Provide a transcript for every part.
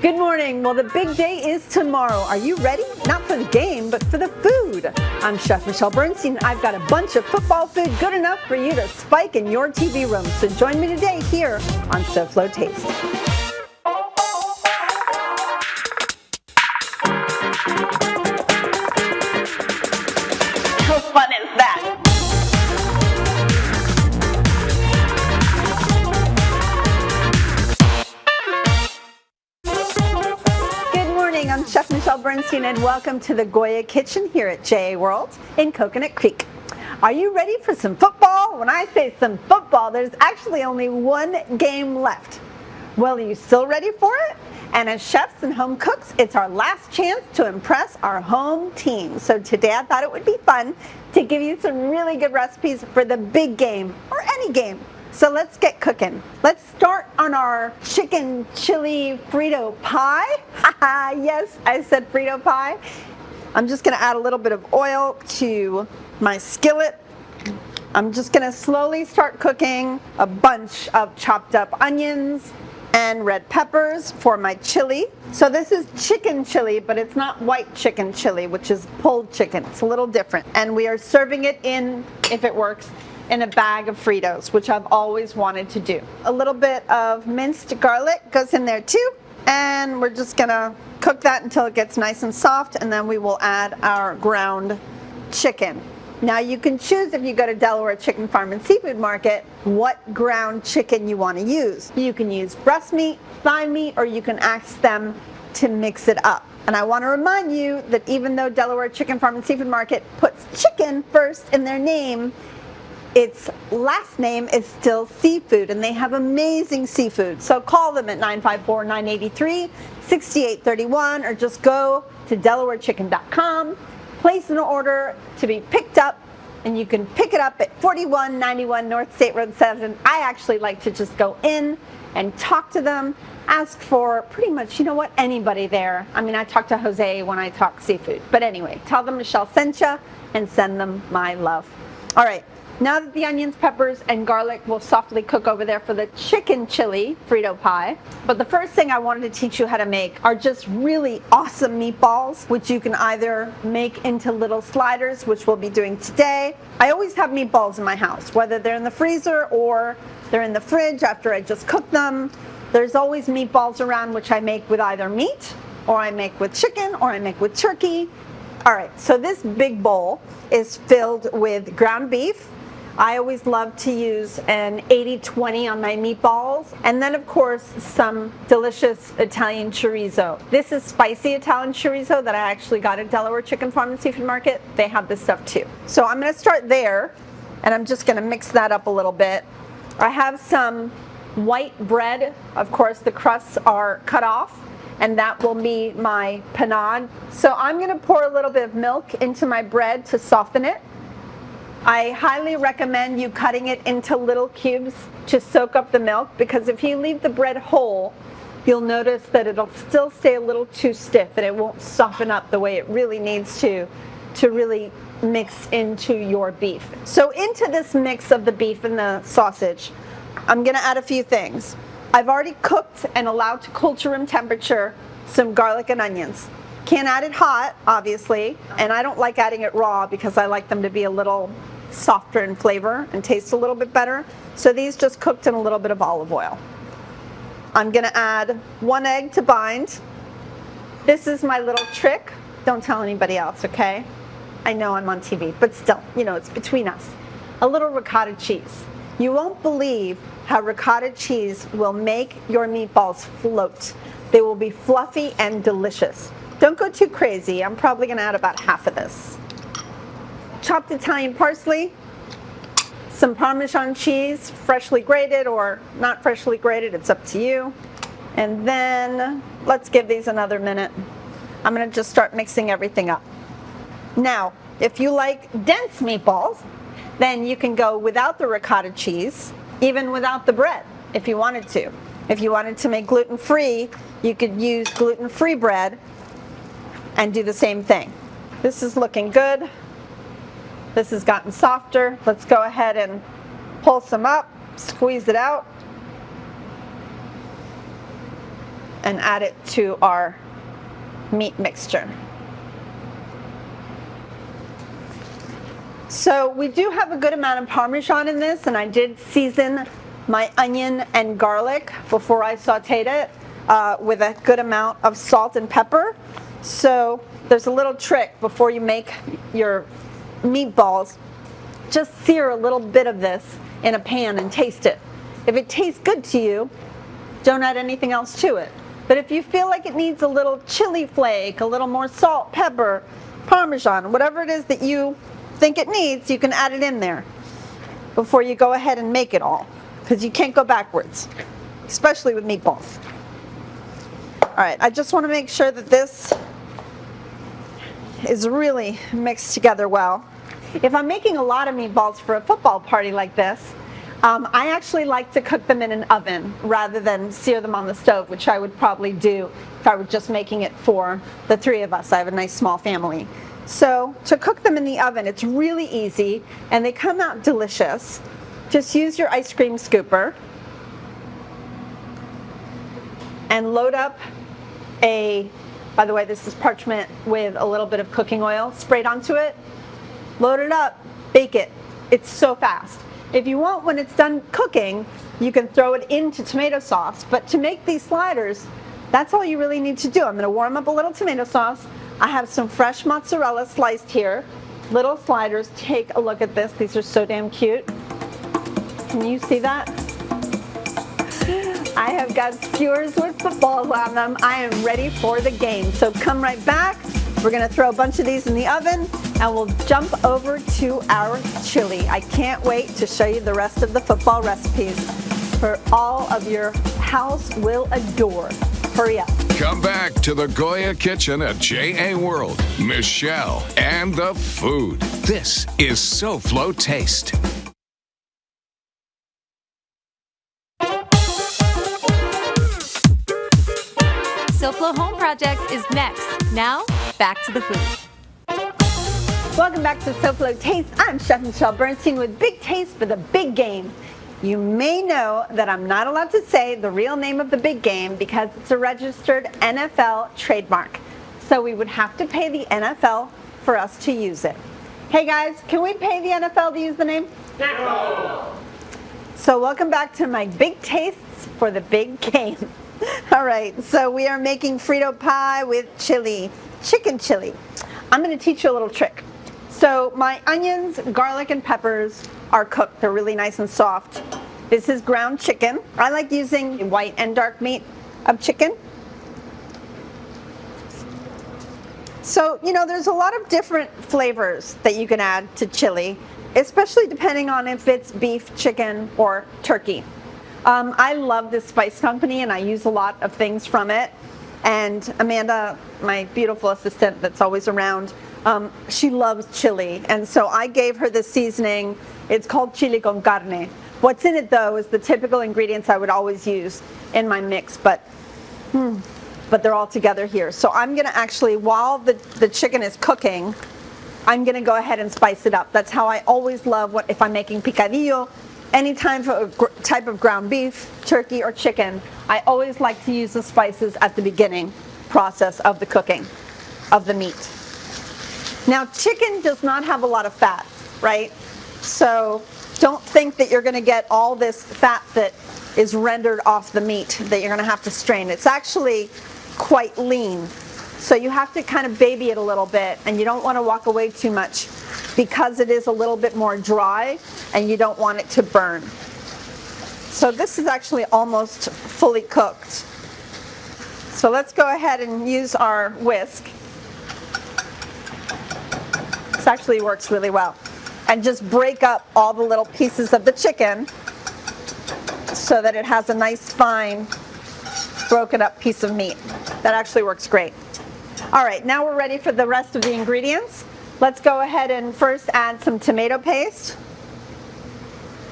Good morning. Well, the big day is tomorrow. Are you ready? Not for the game, but for the food. I'm Chef Michelle Bernstein. I've got a bunch of football food good enough for you to spike in your TV room. So join me today here on SoFlo Taste. How fun is that? I'm Chef Michelle Bernstein and welcome to the Goya Kitchen here at JA World in Coconut Creek. Are you ready for some football? When I say some football, there's actually only one game left. Well, are you still ready for it? And as chefs and home cooks, it's our last chance to impress our home team. So today I thought it would be fun to give you some really good recipes for the big game or any game. So let's get cooking. Let's start on our chicken chili Frito pie. Yes, I said Frito pie. I'm just gonna add a little bit of oil to my skillet. I'm just gonna slowly start cooking a bunch of chopped up onions and red peppers for my chili. So this is chicken chili, but it's not white chicken chili, which is pulled chicken. It's a little different. And we are serving it in, if it works, in a bag of Fritos, which I've always wanted to do. A little bit of minced garlic goes in there too, and we're just gonna cook that until it gets nice and soft, and then we will add our ground chicken. Now you can choose, if you go to Delaware Chicken Farm and Seafood Market, what ground chicken you want to use. You can use breast meat, thigh meat, or you can ask them to mix it up. And I want to remind you that even though Delaware Chicken Farm and Seafood Market puts chicken first in their name, its last name is still seafood, and they have amazing seafood. So call them at 954-983-6831, or just go to delawarechicken.com, place an order to be picked up, and you can pick it up at 4191 North State Road 7. I actually like to just go in and talk to them, ask for pretty much, you know what, anybody there. I mean, I talk to Jose when I talk seafood. But anyway, tell them Michelle sent you and send them my love. All right. Now that the onions, peppers, and garlic will softly cook over there for the chicken chili Frito pie. But the first thing I wanted to teach you how to make are just really awesome meatballs, which you can either make into little sliders, which we'll be doing today. I always have meatballs in my house, whether they're in the freezer or they're in the fridge after I just cook them. There's always meatballs around, which I make with either meat, or I make with chicken, or I make with turkey. All right, so this big bowl is filled with ground beef. I always love to use an 80-20 on my meatballs. And then, of course, some delicious Italian chorizo. This is spicy Italian chorizo that I actually got at Delaware Chicken Farm and Seafood Market. They have this stuff too. So I'm going to start there, and I'm just going to mix that up a little bit. I have some white bread. Of course, the crusts are cut off, and that will be my panade. So I'm going to pour a little bit of milk into my bread to soften it. I highly recommend you cutting it into little cubes to soak up the milk, because if you leave the bread whole, you'll notice that it'll still stay a little too stiff and it won't soften up the way it really needs to really mix into your beef. So into this mix of the beef and the sausage, I'm going to add a few things. I've already cooked and allowed to cool to room temperature some garlic and onions. Can't add it hot, obviously, and I don't like adding it raw because I like them to be a little softer in flavor and taste a little bit better. So these just cooked in a little bit of olive oil. I'm going to add 1 egg to bind. This is my little trick. Don't tell anybody else, okay? I know I'm on TV, but still, you know, it's between us. A little ricotta cheese. You won't believe how ricotta cheese will make your meatballs float. They will be fluffy and delicious. Don't go too crazy. I'm probably going to add about half of this. Chopped Italian parsley, some Parmesan cheese, freshly grated or not freshly grated, it's up to you. And then let's give these another minute. I'm going to just start mixing everything up. Now, if you like dense meatballs, then you can go without the ricotta cheese, even without the bread, if you wanted to. If you wanted to make gluten-free, you could use gluten-free bread and do the same thing. This is looking good. This has gotten softer. Let's go ahead and pull some up, squeeze it out. and add it to our meat mixture. So we do have a good amount of Parmesan in this, and I did season my onion and garlic before I sauteed it with a good amount of salt and pepper. So there's a little trick before you make your meatballs. Just sear a little bit of this in a pan and taste it. If it tastes good to you, don't add anything else to it. But if you feel like it needs a little chili flake, a little more salt, pepper, Parmesan, whatever it is that you think it needs, you can add it in there before you go ahead and make it all, because you can't go backwards, especially with meatballs. All right, I just want to make sure that this is really mixed together well. If I'm making a lot of meatballs for a football party like this, I actually like to cook them in an oven rather than sear them on the stove, which I would probably do if I were just making it for the three of us. I have a nice small family. So to cook them in the oven, it's really easy and they come out delicious. Just use your ice cream scooper and load up by the way, this is parchment with a little bit of cooking oil sprayed onto it. Load it up, bake it. It's so fast. If you want, when it's done cooking, you can throw it into tomato sauce. But to make these sliders, that's all you really need to do. I'm going to warm up a little tomato sauce. I have some fresh mozzarella sliced here. Little sliders. Take a look at this. These are so damn cute. Can you see that? I have got skewers with footballs on them. I am ready for the game. So come right back. We're going to throw a bunch of these in the oven and we'll jump over to our chili. I can't wait to show you the rest of the football recipes for all of your house will adore. Hurry up. Come back to the Goya Kitchen at J.A. World. Michelle and the food. This is SoFlo Taste. SoFlo Home Project is next. Now, back to the food. Welcome back to SoFlo Taste. I'm Chef Michelle Bernstein with Big Taste for the big game. You may know that I'm not allowed to say the real name of the big game because it's a registered NFL trademark. So we would have to pay the NFL for us to use it. Hey guys, can we pay the NFL to use the name? No. So welcome back to my big tastes for the big game. All right, so we are making Frito pie with chili, chicken chili. I'm going to teach you a little trick. So my onions, garlic, and peppers are cooked. They're really nice and soft. This is ground chicken. I like using white and dark meat of chicken. So, you know, there's a lot of different flavors that you can add to chili, especially depending on if it's beef, chicken, or turkey. I love this spice company and I use a lot of things from it. And Amanda, my beautiful assistant that's always around, she loves chili. And so I gave her this seasoning. It's called chili con carne. What's in it though is the typical ingredients I would always use in my mix, but they're all together here. So I'm gonna actually, while the chicken is cooking, I'm gonna go ahead and spice it up. That's how I always love if I'm making picadillo. Any type of ground beef, turkey, or chicken, I always like to use the spices at the beginning process of the cooking of the meat. Now, chicken does not have a lot of fat, right? So don't think that you're going to get all this fat that is rendered off the meat that you're going to have to strain. It's actually quite lean. So you have to kind of baby it a little bit, and you don't want to walk away too much because it is a little bit more dry and you don't want it to burn. So this is actually almost fully cooked. So let's go ahead and use our whisk. This actually works really well. And just break up all the little pieces of the chicken so that it has a nice fine broken up piece of meat. That actually works great. All right, now we're ready for the rest of the ingredients. Let's go ahead and first add some tomato paste,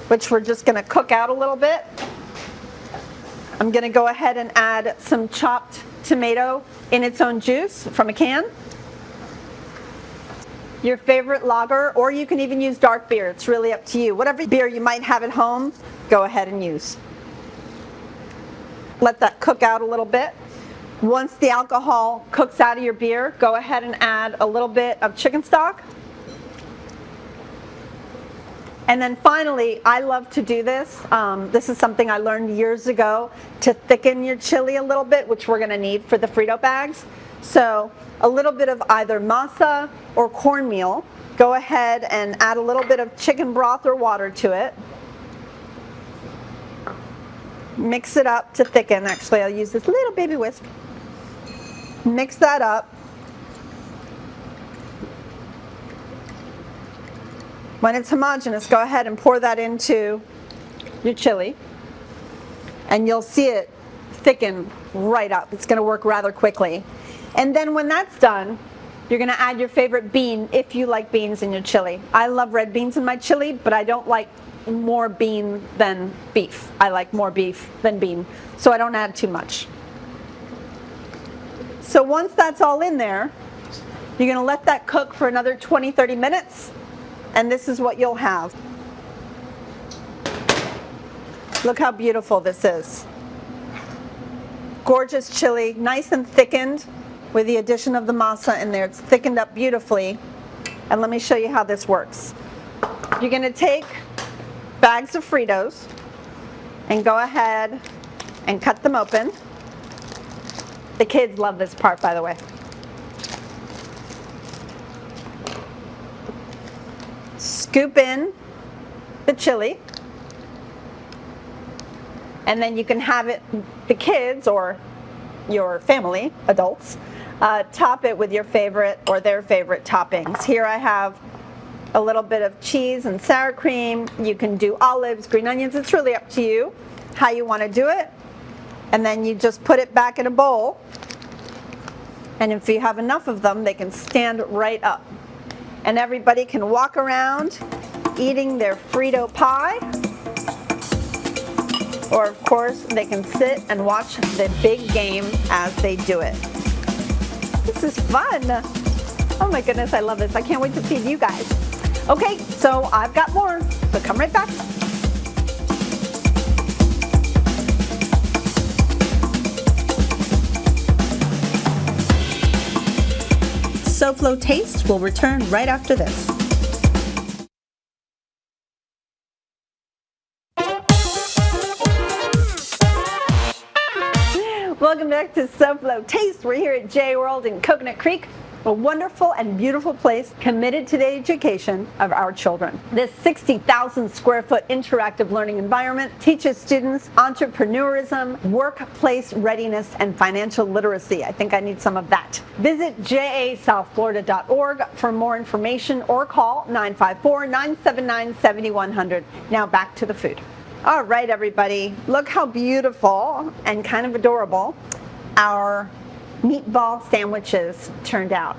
which we're just going to cook out a little bit. I'm going to go ahead and add some chopped tomato in its own juice from a can. Your favorite lager, or you can even use dark beer. It's really up to you. Whatever beer you might have at home, go ahead and use. Let that cook out a little bit. Once the alcohol cooks out of your beer, go ahead and add a little bit of chicken stock. And then finally, I love to do this. This is something I learned years ago to thicken your chili a little bit, which we're going to need for the Frito bags. So a little bit of either masa or cornmeal. Go ahead and add a little bit of chicken broth or water to it. Mix it up to thicken. Actually, I'll use this little baby whisk. Mix that up. When it's homogeneous, go ahead and pour that into your chili, and you'll see it thicken right up. It's going to work rather quickly. And then when that's done, you're going to add your favorite bean if you like beans in your chili. I love red beans in my chili, but I don't like more bean than beef. I like more beef than bean, so I don't add too much. So once that's all in there, you're going to let that cook for another 20-30 minutes. And this is what you'll have. Look how beautiful this is. Gorgeous chili, nice and thickened with the addition of the masa in there. It's thickened up beautifully. And let me show you how this works. You're going to take bags of Fritos and go ahead and cut them open. The kids love this part, by the way. Scoop in the chili, and then you can have it, the kids or your family, adults, top it with your favorite or their favorite toppings. Here I have a little bit of cheese and sour cream. You can do olives, green onions. It's really up to you how you want to do it. And then you just put it back in a bowl. And if you have enough of them, they can stand right up. And everybody can walk around eating their Frito pie. Or of course, they can sit and watch the big game as they do it. This is fun. Oh my goodness, I love this. I can't wait to feed you guys. Okay, so I've got more, so come right back. SoFlo Taste will return right after this. Welcome back to SoFlo Taste. We're here at J World in Coconut Creek, a wonderful and beautiful place committed to the education of our children. This 60,000 square foot interactive learning environment teaches students entrepreneurism, workplace readiness, and financial literacy. I think I need some of that. Visit jasouthflorida.org for more information or call 954-979-7100. Now back to the food. All right, everybody, look how beautiful and kind of adorable our meatball sandwiches turned out.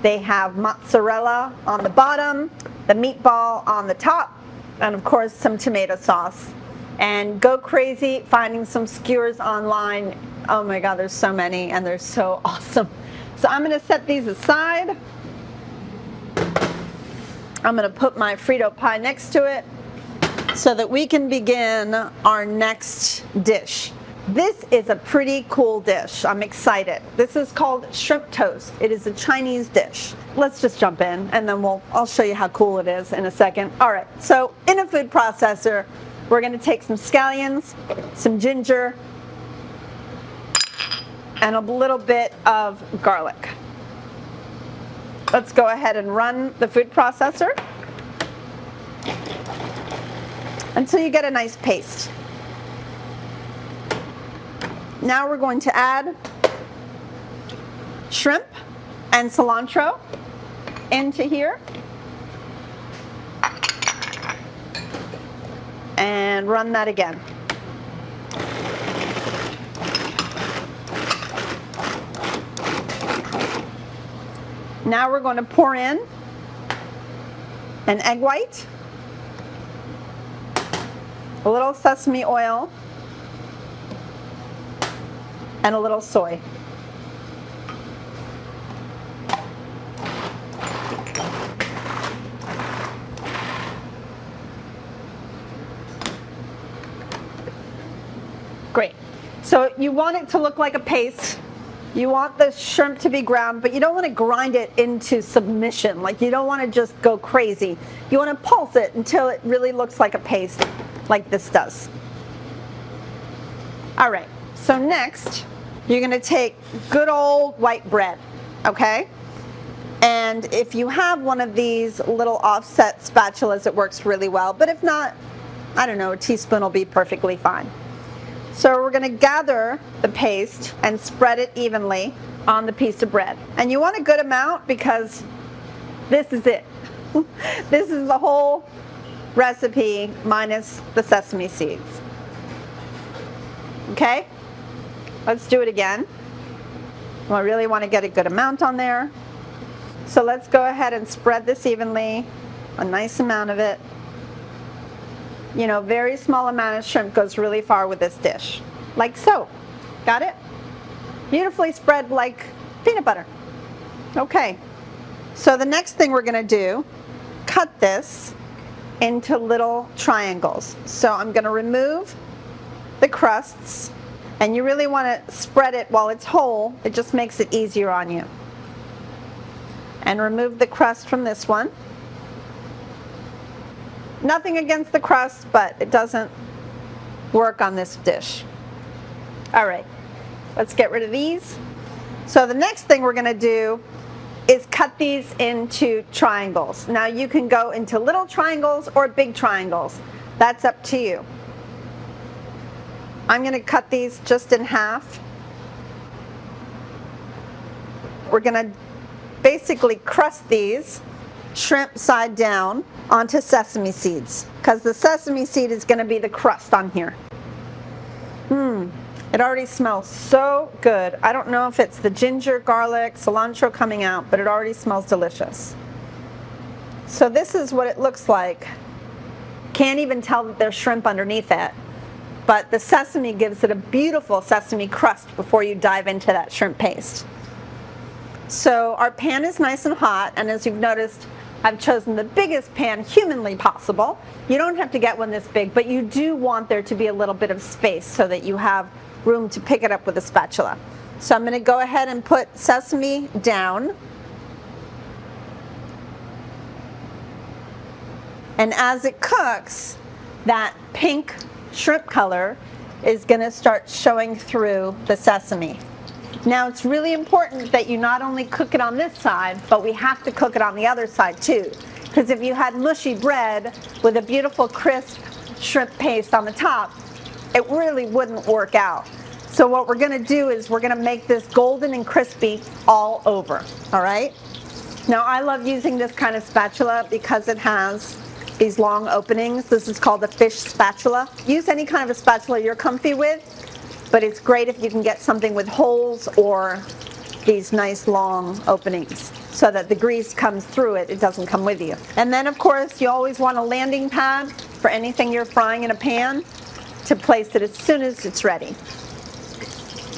They have mozzarella on the bottom, the meatball on the top, and of course some tomato sauce. And go crazy finding some skewers online. Oh my God, there's so many and they're so awesome. So I'm gonna set these aside. I'm gonna put my Frito pie next to it so that we can begin our next dish. This is a pretty cool dish. I'm excited. This is called shrimp toast. It is a Chinese dish. Let's just jump in and then I'll show you how cool it is in a second. All right, so in a food processor, we're gonna take some scallions, some ginger, and a little bit of garlic. Let's go ahead and run the food processor until you get a nice paste. Now we're going to add shrimp and cilantro into here and run that again. Now we're going to pour in an egg white, a little sesame oil, and a little soy. Great. So you want it to look like a paste. You want the shrimp to be ground, but you don't want to grind it into submission. Like, you don't want to just go crazy. You want to pulse it until it really looks like a paste, like this does. All right, so next, you're going to take good old white bread, okay? And if you have one of these little offset spatulas, it works really well. But if not, I don't know, a teaspoon will be perfectly fine. So we're going to gather the paste and spread it evenly on the piece of bread. And you want a good amount because this is it. This is the whole recipe minus the sesame seeds. Okay? Let's do it again. I really want to get a good amount on there. So let's go ahead and spread this evenly, a nice amount of it. You know, very small amount of shrimp goes really far with this dish, like so. Got it? Beautifully spread like peanut butter. Okay, so the next thing we're gonna do, cut this into little triangles. So I'm gonna remove the crusts, and you really wanna spread it while it's whole. It just makes it easier on you. And remove the crust from this one. Nothing against the crust, but it doesn't work on this dish. All right, let's get rid of these. So the next thing we're gonna do is cut these into triangles. Now you can go into little triangles or big triangles. That's up to you. I'm gonna cut these just in half. We're gonna basically crust these shrimp side down onto sesame seeds, because the sesame seed is going to be the crust on here. It already smells so good. I don't know if it's the ginger, garlic, cilantro coming out, but it already smells delicious. So this is what it looks like. Can't even tell that there's shrimp underneath it, but the sesame gives it a beautiful sesame crust before you dive into that shrimp paste. So our pan is nice and hot, and as you've noticed, I've chosen the biggest pan humanly possible. You don't have to get one this big, but you do want there to be a little bit of space so that you have room to pick it up with a spatula. So I'm going to go ahead and put sesame down. And as it cooks, that pink shrimp color is going to start showing through the sesame. Now it's really important that you not only cook it on this side, but we have to cook it on the other side too. Because if you had mushy bread with a beautiful crisp shrimp paste on the top, it really wouldn't work out. So what we're gonna do is we're gonna make this golden and crispy all over, all right? Now I love using this kind of spatula because it has these long openings. This is called a fish spatula. Use any kind of a spatula you're comfy with, but it's great if you can get something with holes or these nice long openings so that the grease comes through it, it doesn't come with you. And then of course you always want a landing pad for anything you're frying in a pan to place it as soon as it's ready.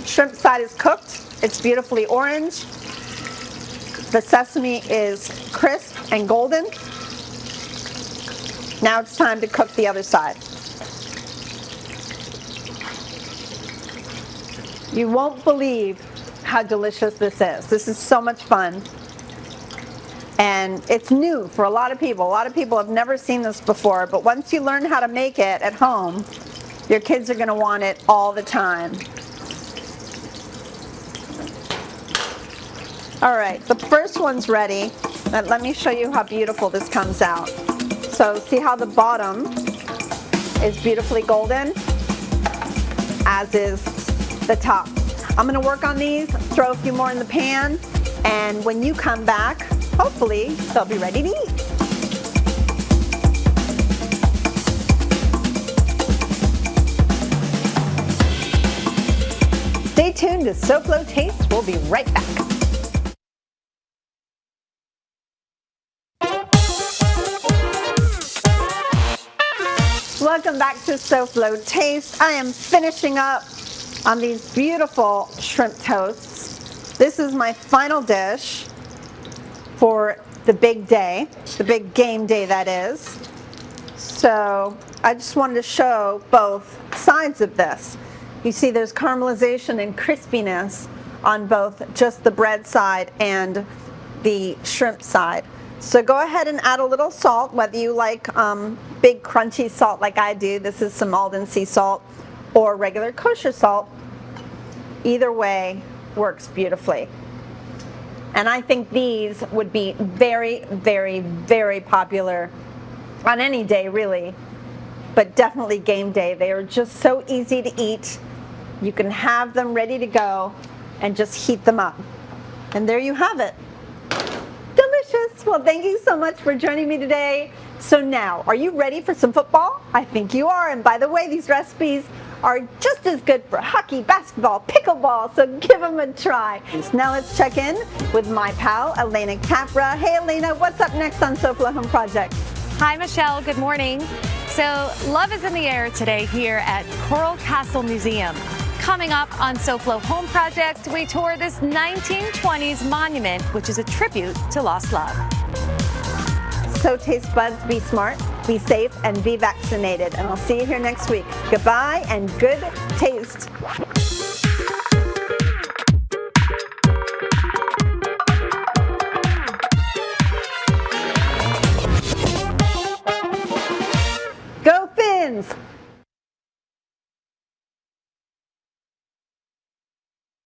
Shrimp side is cooked, it's beautifully orange. The sesame is crisp and golden. Now it's time to cook the other side. You won't believe how delicious this is. This is so much fun. And it's new for a lot of people. A lot of people have never seen this before, but once you learn how to make it at home, your kids are going to want it all the time. All right, the first one's ready. Let me show you how beautiful this comes out. So see how the bottom is beautifully golden, as is the top. I'm gonna work on these, throw a few more in the pan, and when you come back, hopefully they'll be ready to eat. Stay tuned to SoFlo Taste. We'll be right back. Welcome back to SoFlo Taste. I am finishing up on these beautiful shrimp toasts. This is my final dish for the big day, the big game day that is. So I just wanted to show both sides of this. You see there's caramelization and crispiness on both just the bread side and the shrimp side. So go ahead and add a little salt, whether you like big crunchy salt like I do. This is some Alden sea salt or regular kosher salt. Either way works beautifully. And I think these would be very, very, very popular on any day really, but definitely game day. They are just so easy to eat. You can have them ready to go and just heat them up. And there you have it. Delicious. Well, thank you so much for joining me today. So now, are you ready for some football? I think you are. And by the way, these recipes are just as good for hockey, basketball, pickleball, so give them a try. Now let's check in with my pal, Elena Capra. Hey, Elena, what's up next on SoFlo Home Project? Hi, Michelle. Good morning. So, love is in the air today here at Coral Castle Museum. Coming up on SoFlo Home Project, we tour this 1920s monument, which is a tribute to lost love. So taste buds, be smart, be safe, and be vaccinated. And I'll see you here next week. Goodbye and good taste.